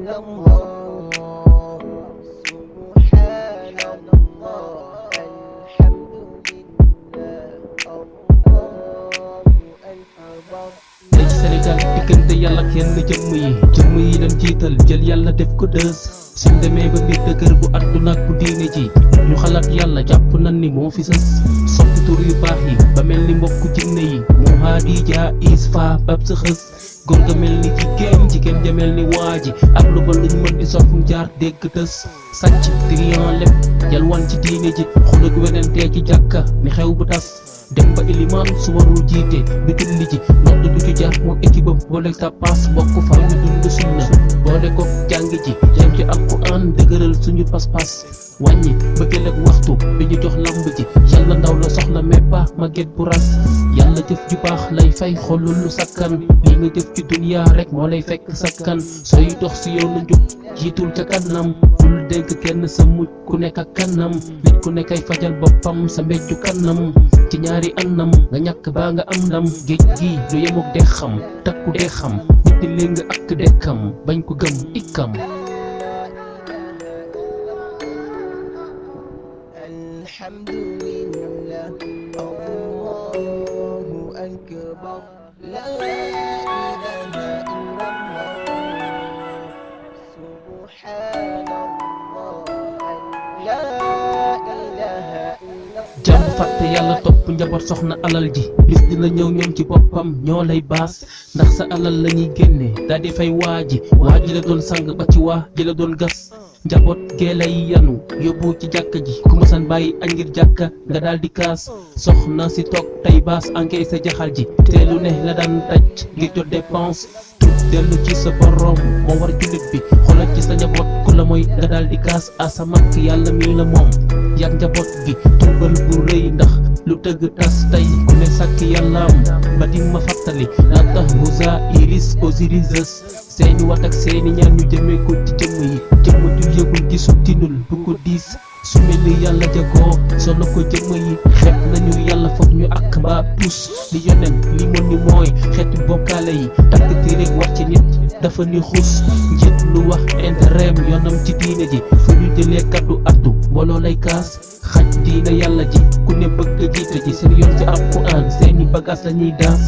illallah, subhanallah, alhamdulillah, Allahu akbar. tey Sénégal diggante yàlla ak yenn jëmm yi leen jiital jël yàlla def ko dës suñ demee ba mbir dëgër bu àdduna ak bu diine ji ñu xalaat yàlla jàpp nan ni moo fi sës soppi tur yu baax yi ba mel ni mbokku jinne yi mu haadi jaa isfa bab sa xës góor ga mel ni jigéen ja mel ni waaji ak lu ba luñ mën di sopp jaar dégg tës sàcc trian lépp yalwaan ci diine ji xulug wenentee ci jàkka ni xew bu tas dem ba ilimaan su warul jiite bi julli ji nodd du ci jaar moom équipe am boole tapas bokk faaw ñu dund sunna boole ko jàng ji jëm ci alquran dëgëral suñu pas-pas wàññi bëggeel ak waxtu bi ñu jox lamb ji yàlla ndaw la soxla mais pas màgget bu ras yàlla jëf ju baax lay fay xolul lu sakkan li nga jëf ci dunya rek moo lay fekk sakkan sooy dox si yow na njub jiitul ca kanam bul dénk kenn sa mujj ku nekk ak kanam nit ku nekkay fajal boppam sa mbéjju kanam ci ñaari anam nga ñàkk baa nga am ndam géej gi lu yemuk dee xam takku dee xam nit di léng ak dekkam bañ ko gëm ikkam Alhamdulillah, Allahu akbar, la ilaha illallah, subhanallah, la ilaha illallah. jàmm fàtte yàlla topp njaboot soxna alal ji bis dina ñëw ñoom ci boppam ñoo lay baas ndax sa alal la ñuy génne daal di fay waa ji la doon sang ba ci waa ji la doon gas njaboot gee lay yanu yóbbu ci jàkka ji ku masan bàyyi añ ngir jàkka nga daal di kaas soxna si toog tey baas ankay sa jaxal ji te lu ne la daan daj ngir jot dépense tut dellu ci sa borom moo war jullit bi xoolal ci sa njaboot ku la mooy nga daal di kaas asamak yàlla mi la moom yàgg njaboot gi tuubal bu rëy ndax lu tëgg tas tey ku ne sàkk yàllaam ba di ma fàttali la tax husa iris osirisës seeni wat ak seeni ñaan ñu jëmee ko ci jëmm yi jëmm ju yëgul gisul tinul bu ko diis su mel ni yàlla jagoo solo ko jëmm yi xeet nañu yàlla foog ñu ak mbaa tus li yonen li mën ni mooy xeetu bokkaale yi takk ti rek wax ci nit dafa ni xus njiit lu wax intérêt yoonam ci diine ji fu ñu jëlee kaddu addu mbooloo lay kaas xaj diina yàlla ji ku ne bëgg a jiite ji seen yoon ci alquran seeni bagaas lañuy daas